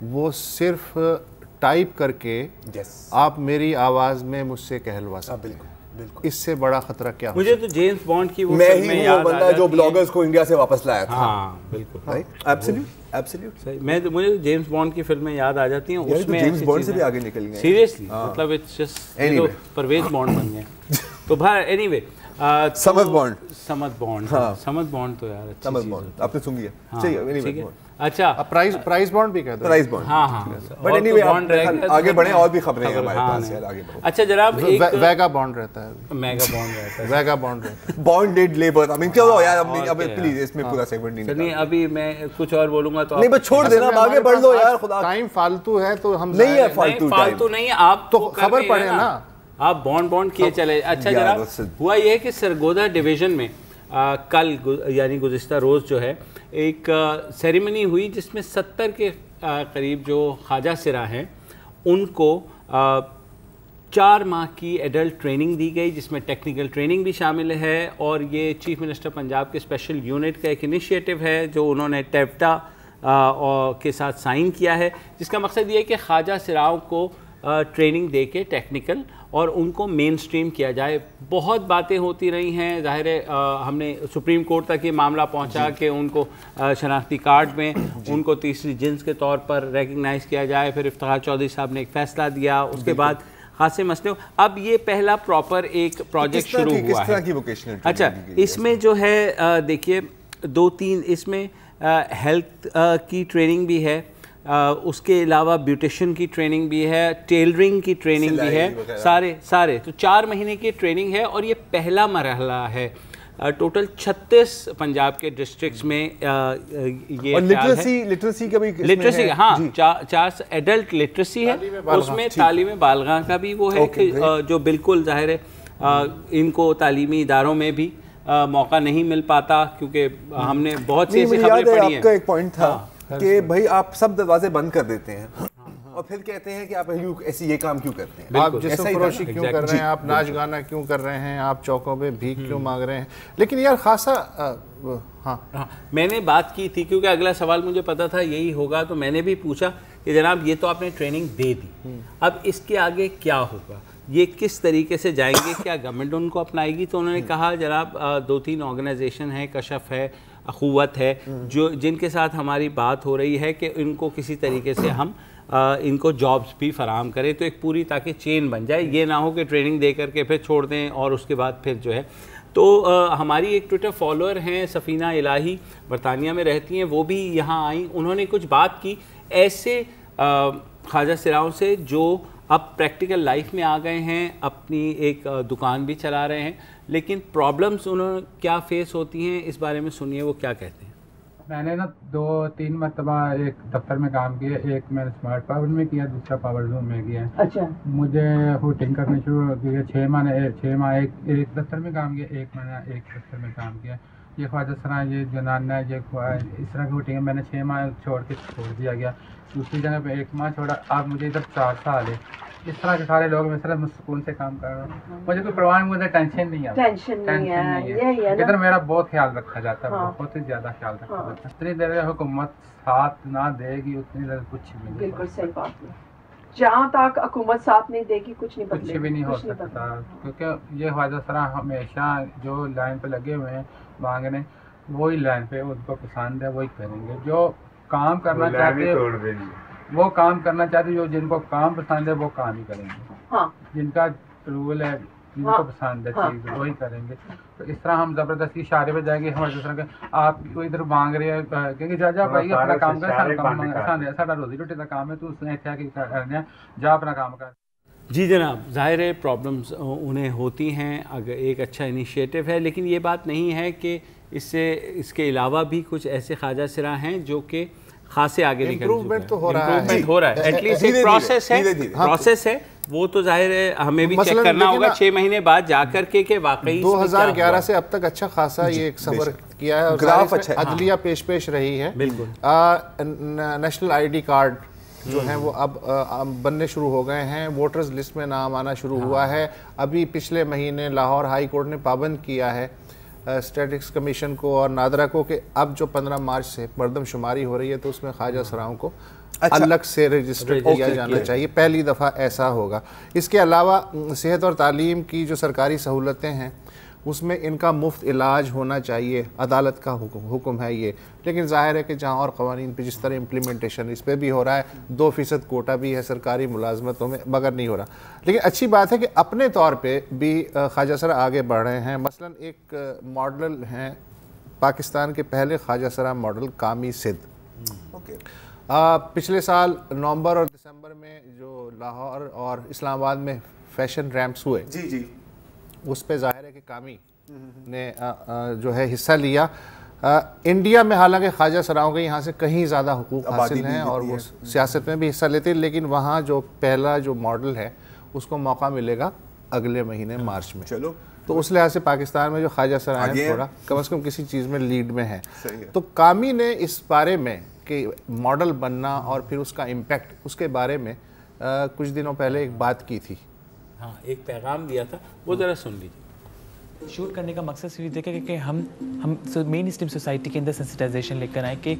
वो सिर्फ टाइप करके आप मेरी आवाज में मुझसे कहलवा सकते हैं। बिल्कुल। इससे बड़ा खतरा क्या हो? मुझे तो जेम्स बॉन्ड की वो मैं ही वो बंदा जो ब्लॉगर्स को इंडिया से वापस लाया था। हाँ बिल्कुल, एब्सोल्यूट सही। मुझे जेम्स बॉन्ड की फिल्में याद आ जाती हैं। उसमें जेम्स बॉन्ड से भी आगे निकल गए सीरियसली, मतलब इट्स जस्ट परवेज बॉन्ड बन गए। तो भाई एनीवे, समद बॉन्ड तो यार अच्छी समद बॉन्ड आपने सुन लिया। चाहिए। अच्छा, प्राइस बॉन्ड भी कहते हैं। प्राइस बॉन्ड, बट एनीवे आगे बढ़े, और भी खबरें हैं हमारे पास यार, आगे बढ़ो। अच्छा जनाब, वेगा बॉन्ड रहता है, मेगा बॉन्ड रहता है, वेगा बॉन्ड रहता है, बॉन्डेड लेबर। आई मीन क्यों यार, अब प्लीज इसमें पूरा सेगमेंट नहीं, अभी मैं कुछ और बोलूंगा तो नहीं, बस छोड़ देना, आगे बढ़ लो यार। खुदा टाइम फालतू है तो हम नहीं है, फालतू नहीं है, आप तो खबर पढ़े ना, आप बॉन्ड किए चले। अच्छा जनाब, हुआ ये है कि सरगोदा डिवीजन में कल यानी गुज़िश्ता रोज़ जो है एक सेरेमनी हुई जिसमें 70 के करीब जो ख्वाजा सिरा हैं उनको 4 माह की एडल्ट ट्रेनिंग दी गई, जिसमें टेक्निकल ट्रेनिंग भी शामिल है। और ये चीफ मिनिस्टर पंजाब के स्पेशल यूनिट का एक इनिशिएटिव है जो उन्होंने टेप्टा के साथ साइन किया है, जिसका मकसद ये है कि ख्वाजा सिराओं को ट्रेनिंग दे के टेक्निकल और उनको मेन स्ट्रीम किया जाए। बहुत बातें होती रही हैं, ज़ाहिर है हमने सुप्रीम कोर्ट तक ये मामला पहुंचा कि उनको शनाख्ती कार्ड में उनको तीसरी जिन्स के तौर पर रिकग्नाइज़ किया जाए। फिर इफ्तिखार चौधरी साहब ने एक फ़ैसला दिया, उसके बाद खासे मसले। अब ये पहला प्रॉपर एक प्रोजेक्ट शुरू हुआ है। अच्छा, इसमें जो है देखिए 2-3 इसमें हेल्थ की ट्रेनिंग भी है, उसके अलावा ब्यूटिशियन की ट्रेनिंग भी है, टेलरिंग की ट्रेनिंग भी है, सारे तो 4 महीने की ट्रेनिंग है। और ये पहला मरहला है। टोटल 36 पंजाब के डिस्ट्रिक्ट्स में ये लिटरेसी का भी लिटरेसी, हाँ 4 एडल्ट लिटरेसी है, उसमें तालीम बालगा का भी वो है कि जो बिल्कुल ज़ाहिर है इनको तालीमी इदारों में भी मौका नहीं मिल पाता, क्योंकि हमने बहुत सी ऐसी खबरें पढ़ी हैं। आपका एक पॉइंट था कि भाई आप सब दरवाजे बंद कर देते हैं और फिर कहते हैं कि आप ऐसी ये काम क्यों करते हैं, आप जिस्म फरोशी क्यों कर रहे हैं, आप नाच गाना क्यों कर रहे हैं, आप चौकों पे भीख क्यों मांग रहे हैं। लेकिन यार खासा मैंने बात की थी क्योंकि अगला सवाल मुझे पता था यही होगा, तो मैंने भी पूछा कि जनाब ये तो आपने ट्रेनिंग दे दी, अब इसके आगे क्या होगा, ये किस तरीके से जाएंगे, क्या गवर्नमेंट उनको अपनाएगी। तो उन्होंने कहा जनाब 2-3 ऑर्गेनाइजेशन है, कशफ है, अखुवत है, जो जिनके साथ हमारी बात हो रही है कि इनको किसी तरीके से हम इनको जॉब्स भी फराहम करें, तो एक पूरी ताकि चेन बन जाए, ये ना हो कि ट्रेनिंग दे करके फिर छोड़ दें और उसके बाद फिर जो है। तो हमारी एक ट्विटर फॉलोअर हैं सफ़ीना इलाही, बरतानिया में रहती हैं, वो भी यहाँ आई, उन्होंने कुछ बात की ऐसे ख्वाजा सिराओं से जो अब प्रैक्टिकल लाइफ में आ गए हैं, अपनी एक दुकान भी चला रहे हैं, लेकिन प्रॉब्लम्स उन्होंने क्या फेस होती हैं इस बारे में सुनिए वो क्या कहते हैं। मैंने ना 2-3 मरतबा एक दफ्तर में काम किया, एक मैंने स्मार्ट पावर में किया, दूसरा पावर जूम में किया। अच्छा। मुझे हुटिंग करनी शुरू की, 6 माह एक दफ्तर में काम किया, 1 महीना एक दफ्तर में काम किया। ये ख्वाजा सरा, ये जनाना, ये इस तरह की हुटिंग मैंने 6 माह छोड़ दिया गया। दूसरी जगह पे 1 माह छोड़ा, अब मुझे इधर 4 साल है। इस तरह के सारे लोग मैं सिर्फ सुकून से काम कर रहा हूँ, मुझे कोई परवाह नहीं, मुझे टेंशन नहीं है, टेंशन नहीं है। इधर मेरा बहुत ख्याल रखा जाता है, बहुत ही ज्यादा ख्याल रखा जाता है। जितनी देर हुकूमत साथ ना देगी उतनी देर कुछ भी नहीं। बिल्कुल सही बात है, जहाँ तक हुकूमत साथ नहीं देगी कुछ नहीं कुछ भी नहीं हो सकता, क्योंकि ये ख्वाजा सरा हमेशा जो लाइन पे लगे हुए हैं मांगने, वही लाइन पे उनको पसंद है वही करेंगे, जो काम करना चाहते हैं वो काम करना चाहते हैं, जो जिनको काम पसंद है वो काम ही करेंगे। हाँ। जिनका रूल है, जिनको पसंद है चीज़ वही करेंगे। तो इस तरह हम ज़बरदस्ती इशारे पे जाएंगे, हमारे दूसरा के आप इधर मांग रहे हैं क्योंकि जा भाई अपना काम कर, साडा रोजी रोटी का काम है, तू इत्थे की करना जा अपना काम कर। जी जनाब, ज़ाहिर है प्रॉब्लम्स उन्हें होती हैं, अगर एक अच्छा इनिशिएटिव है, लेकिन ये बात नहीं है कि इसके अलावा भी कुछ ऐसे ख्वाजा सिरा हैं जो कि खासे आगे निकल चुके हैं। इम्प्रूवमेंट तो हो रहा है, एटलीस्ट एक प्रोसेस है, वो तो जाहिर है हमें भी चेक करना होगा 6 महीने बाद जाकर के वाकई 2011 से अब तक अच्छा खासा ये एक सफर किया है और ग्राफ अच्छा अदलिया पेश रही है। बिल्कुल नेशनल आईडी कार्ड जो हैं वो अब बनने शुरू हो गए हैं, वोटर्स लिस्ट में नाम आना शुरू हुआ है। अभी पिछले महीने लाहौर हाई कोर्ट ने पाबंद किया है स्टैटिस्टिक्स कमीशन को और नादरा को कि अब जो 15 मार्च से मरदमशुमारी हो रही है तो उसमें ख्वाजा सराओं को अलग से रजिस्टर किया जाना चाहिए, पहली दफ़ा ऐसा होगा। इसके अलावा सेहत और तालीम की जो सरकारी सहूलतें हैं उसमें इनका मुफ्त इलाज होना चाहिए, अदालत का हुक्म है ये। लेकिन जाहिर है कि जहाँ और क़वानीन पे जिस तरह इम्प्लीमेंटेशन इस पर भी हो रहा है, 2% कोटा भी है सरकारी मुलाजमतों में, मगर नहीं हो रहा। लेकिन अच्छी बात है कि अपने तौर पे भी ख्वाजा सरा आगे बढ़ रहे हैं। मसलन एक मॉडल हैं पाकिस्तान के पहले ख्वाजा सरा मॉडल कामी सिद्ध। पिछले साल नवंबर और दिसंबर में जो लाहौर और इस्लामाबाद में फैशन रैम्प्स हुए, जी उस पे जाहिर है कि कामी ने जो है हिस्सा लिया। इंडिया में हालांकि ख्वाजा सराओं के यहाँ से कहीं ज़्यादा हुकूक हासिल हैं और वो सियासत में भी हिस्सा लेते हैं, लेकिन वहाँ जो पहला जो मॉडल है उसको मौका मिलेगा अगले महीने मार्च में। चलो, तो उस लिहाज से पाकिस्तान में जो ख्वाजा सरा हैं थोड़ा कम से कम किसी चीज़ में लीड में है। तो कामी ने इस बारे में कि मॉडल बनना और फिर उसका इम्पैक्ट, उसके बारे में कुछ दिनों पहले एक बात की थी। हाँ, एक पैगाम दिया था, वो ज़रा सुन लीजिए। शूट करने का मकसद सिर्फ देखा कि हम मेन स्ट्रीम सोसाइटी के अंदर सेंसिटाइजेशन लेकर आए कि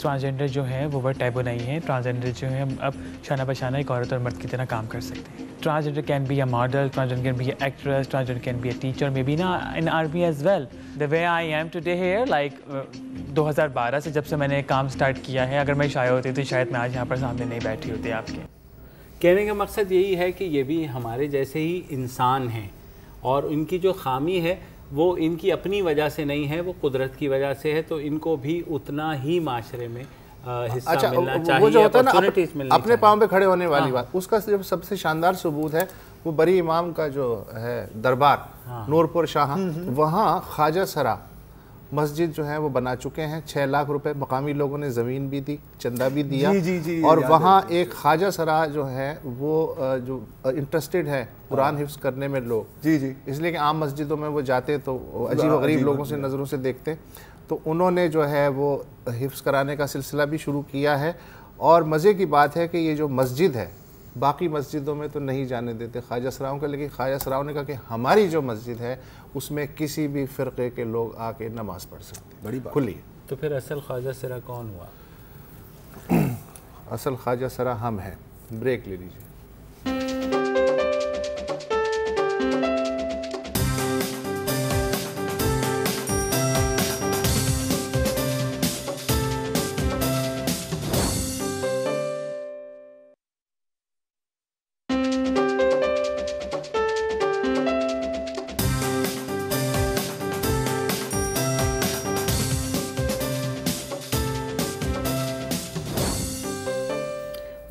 ट्रांसजेंडर जो है वो वर्ड टैबू नहीं है, ट्रांसजेंडर जो है हम अब शाना बशाना एक औरत और मर्द की तरह काम कर सकते हैं। Transgender can be a model, transgender can be a actress, transgender can be a teacher, may be ना in army as well. The way I am today here, like 2012 से जब से मैंने काम स्टार्ट किया है, अगर मैं शायद होती तो शायद मैं आज यहाँ पर सामने नहीं बैठी होती आपके। कहने का मकसद यही है कि ये भी हमारे जैसे ही इंसान हैं और इनकी जो खामी है वो इनकी अपनी वजह से नहीं है, वो कुदरत की वजह से है, तो इनको भी उतना ही माशरे में हिस्सा मिलना चाहिए। वो जो होता है ना अपने पाँव पे खड़े होने वाली बात, उसका जो सबसे शानदार सबूत है वो बरी इमाम का जो है दरबार नूरपुर शाह, वहाँ ख्वाजा सरा मस्जिद जो है वो बना चुके हैं। 6 लाख रुपए मकामी लोगों ने ज़मीन भी दी, चंदा भी दिया। जी, और वहाँ एक ख्वाजा सरा जो है वो जो इंटरेस्टेड है कुरान हिफ्ज़ करने में लोग, जी इसलिए कि आम मस्जिदों में वो जाते तो अजीब गरीब लोगों से नज़रों से देखते, तो उन्होंने जो है वो हिफ्ज़ कराने का सिलसिला भी शुरू किया है। और मज़े की बात है कि ये जो मस्जिद है बाकी मस्जिदों में तो नहीं जाने देते ख्वाजा सराओं का, लेकिन ख्वाजा सराओं ने कहा कि हमारी जो मस्जिद है उसमें किसी भी फ़िरक़े के लोग आके नमाज़ पढ़ सकते, बड़ी बात खुली। तो फिर असल ख्वाजा सरा कौन हुआ? असल ख्वाजा सरा हम हैं। ब्रेक ले लीजिए।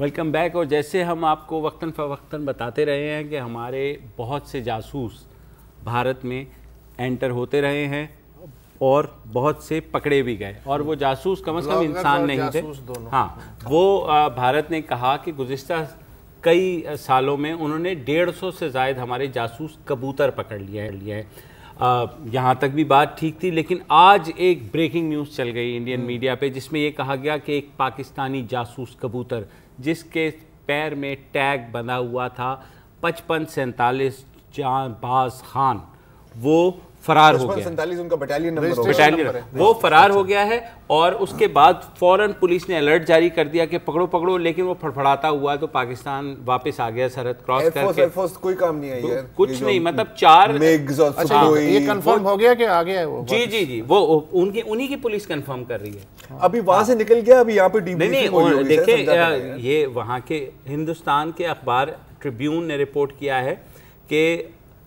Welcome back. और जैसे हम आपको वक्तन फ़वक्तन बताते रहे हैं कि हमारे बहुत से जासूस भारत में एंटर होते रहे हैं और बहुत से पकड़े भी गए, और वो जासूस कम से कम इंसान नहीं थे। हाँ, वो भारत ने कहा कि गुज़िश्ता कई सालों में उन्होंने 150 से ज़ायद हमारे जासूस कबूतर पकड़ लिया है। यहाँ तक भी बात ठीक थी, लेकिन आज एक ब्रेकिंग न्यूज़ चल गई इंडियन मीडिया पे, जिसमें ये कहा गया कि एक पाकिस्तानी जासूस कबूतर जिसके पैर में टैग बंधा हुआ था 5547 जांबाज खान, वो फरार हो गया। 47 उनका बटालियन नंबर बटालियन, वो फरार हो गया है। और उसके बाद फौरन पुलिस ने अलर्ट जारी कर दिया कि पकड़ो पकड़ो, लेकिन वो फड़फड़ाता हुआ तो पाकिस्तान वापस आ गया सरहद क्रॉस करके। एयरफोर्स कोई काम नहीं है यार, कुछ नहीं, मतलब 4 अच्छा, ये कंफर्म हो गया कि आ गया है वो? जी जी जी, वो उन्हीं की पुलिस कंफर्म कर रही है। अभी वहां से निकल गया, अभी यहाँ पे नहीं, देखिए ये वहाँ के हिंदुस्तान के अखबार ट्रिब्यून ने रिपोर्ट किया है कि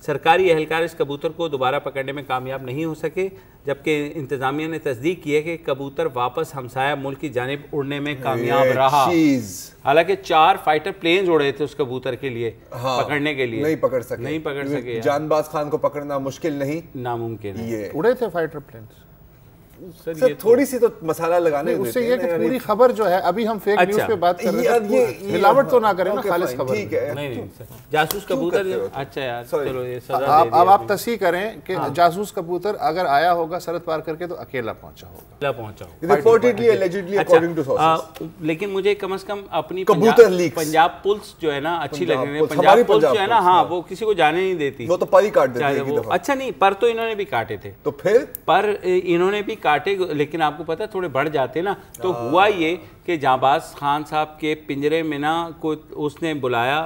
सरकारी एहलकार इस कबूतर को दोबारा पकड़ने में कामयाब नहीं हो सके, जबकि इंतजामिया ने तस्दीक की है कि कबूतर वापस हमसाया मुल्क की जानिब उड़ने में कामयाब रहा। हालांकि 4 फाइटर प्लेन्स उड़े थे उस कबूतर के लिए, पकड़ने के लिए नहीं पकड़ सके। जानबाज खान को पकड़ना मुश्किल नहीं, नामुमकिन है। उड़े थे फाइटर प्लेन्स सर, थोड़ी सी तो मसाला लगाने उससे ये कि पूरी खबर जो है, अभी हम फेक न्यूज़ पे बात कर रहे हैं, मिलावट तो ना करें ना, खालिस खबर। ठीक है, नहीं जासूस कबूतर। अच्छा यार, चलो ये सजा दे अब आप तस्दीक करें कि जासूस कबूतर अगर आया होगा सरहद पार करके तो अकेला पहुंचा होगा, reportedly allegedly according to sources. लेकिन मुझे कम से कम अपनी कबूतर लीक्स, पंजाब पुलिस जो है ना अच्छी लग रही है। पंजाब पुलिस जो है ना, हाँ, वो किसी को जाने नहीं देती, वो तो पर ही काट देती है। अच्छा नहीं, पर तो इन्होंने भी काटे थे, तो फिर पर इन्होंने भी काटे, लेकिन आपको पता थोड़े बढ़ जाते ना। तो हुआ ये कि जांबाज खान साहब के पिंजरे में ना को उसने बुलाया,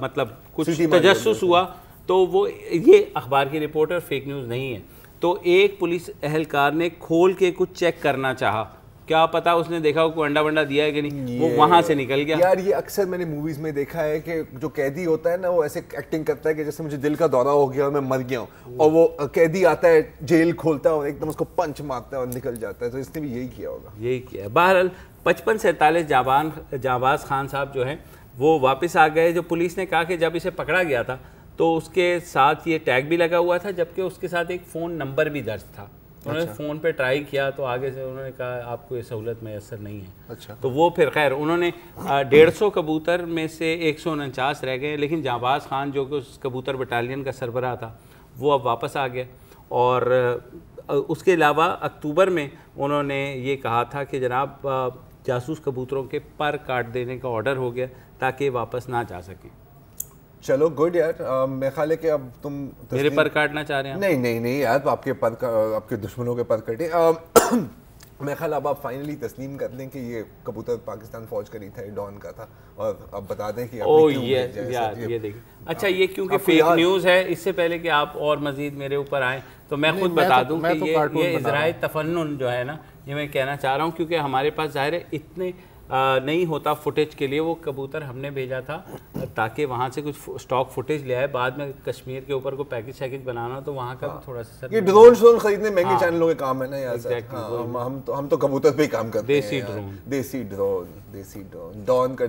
मतलब कुछ तजस्सुस हुआ, तो वो ये अखबार की रिपोर्ट और फेक न्यूज़ नहीं है। तो एक पुलिस एहलकार ने खोल के कुछ चेक करना चाहा, क्या पता उसने देखा कोई अंडा वंडा दिया है कि नहीं, वो वहां से निकल गया। यार ये अक्सर मैंने मूवीज में देखा है कि जो कैदी होता है ना, वो ऐसे एक्टिंग करता है कि जैसे मुझे दिल का दौरा हो गया और मैं मर गया हूँ, और वो कैदी आता है, जेल खोलता है और एकदम उसको पंच मारता है और निकल जाता है। तो इसने भी यही किया होगा। यही किया है। बहरहाल 5547 जांबाज खान साहब जो हैं वो वापस आ गए। जो पुलिस ने कहा कि जब इसे पकड़ा गया था तो उसके साथ ये टैग भी लगा हुआ था, जबकि उसके साथ एक फ़ोन नंबर भी दर्ज था। उन्होंने फ़ोन पे ट्राई किया तो आगे से उन्होंने कहा आपको ये सहूलत मैसर नहीं है। अच्छा, तो वो फिर खैर उन्होंने 150 कबूतर में से 149 रह गए, लेकिन जांबाज खान जो कि उस कबूतर बटालियन का सरबराह था वो अब वापस आ गया। और उसके अलावा अक्टूबर में उन्होंने ये कहा था कि जनाब जासूस कबूतरों के पर काट देने का ऑर्डर हो गया ताकि वापस ना जा सकें। चलो गुड यार, मैं ख्याल है कि अब तुम मेरे पर काटना चाह रहे हैं? नहीं नहीं नहीं यार, तो आपके पर आपके दुश्मनों के पर कटे। मैं ख्याल अब आप फाइनली तस्लीम कर दें कि ये कबूतर पाकिस्तान फौज का नहीं था, ये डॉन का था, और अब बता दें कि ये देखिए। अच्छा, ये क्योंकि फेक न्यूज़ है, इससे पहले कि आप और मजीद मेरे ऊपर आएँ तो मैं खुद बता दूं कि ये इज़राए तफन्नुन जो है ना, ये मैं कहना चाह रहा हूँ, क्योंकि हमारे पास ज़ाहिर है इतने नहीं होता फुटेज के लिए। वो कबूतर हमने भेजा था ताकि वहाँ से कुछ स्टॉक फुटेज ले आए, बाद में कश्मीर के ऊपर को पैकेज शैकेज बनाना, तो वहाँ का भी थोड़ा सा ये ड्रोन शोन खरीदने महंगे चैनलों के काम है ना यार। हम तो कबूतर पे ही काम करते हैं। देसी ड्रोन डॉन कर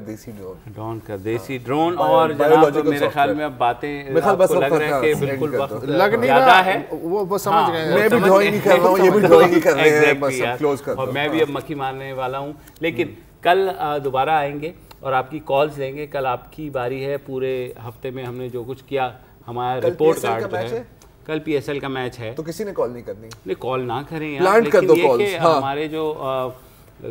देसी ड्रोन। और मेरे ख्याल में अब बातें आपको लग रहा है कि बिल्कुल वक्त ज़्यादा है, वो समझ गए। मैं भी ड्राइंग ही कर रहा हूँ, ये भी ड्राइंग ही कर रहे हैं, बस क्लोज कर दो। और मैं भी अब मक्खी मारने वाला हूँ, लेकिन कल दोबारा आएंगे और आपकी कॉल्स लेंगे। कल आपकी बारी है। पूरे हफ्ते में हमने जो कुछ किया, हमारा रिपोर्ट कार्ड जो है, कल PSL का मैच है, तो किसी ने कॉल नहीं करनी? नहीं, कॉल ना करें यार, लेकिन ये कि हमारे जो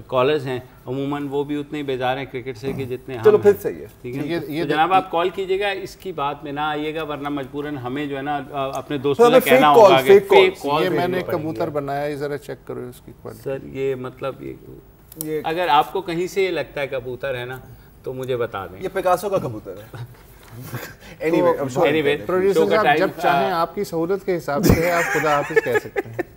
कॉलर्स हैं अमूमन वो भी उतने ही बेजार हैं क्रिकेट से कि जितने हम। चलो फिर सही है, ठीक है। तो जनाब आप कॉल कीजिएगा, इसकी बात में ना आइएगा, वरना मजबूरन हमें जो है ना अपने दोस्तों से कहना होगा कि फेक कॉल। ये मैंने कबूतर बनाया, जरा चेक करो इसकी क्वालिटी। सर ये मतलब ये अगर आपको कहीं से ये लगता है कबूतर है ना तो मुझे बता दें। ये पिकासो का कबूतर है। Anyway, प्रोड्यूसर साहब जब चाहें आपकी सहूलत के हिसाब से आप खुदा हाफिज़ कह सकते हैं।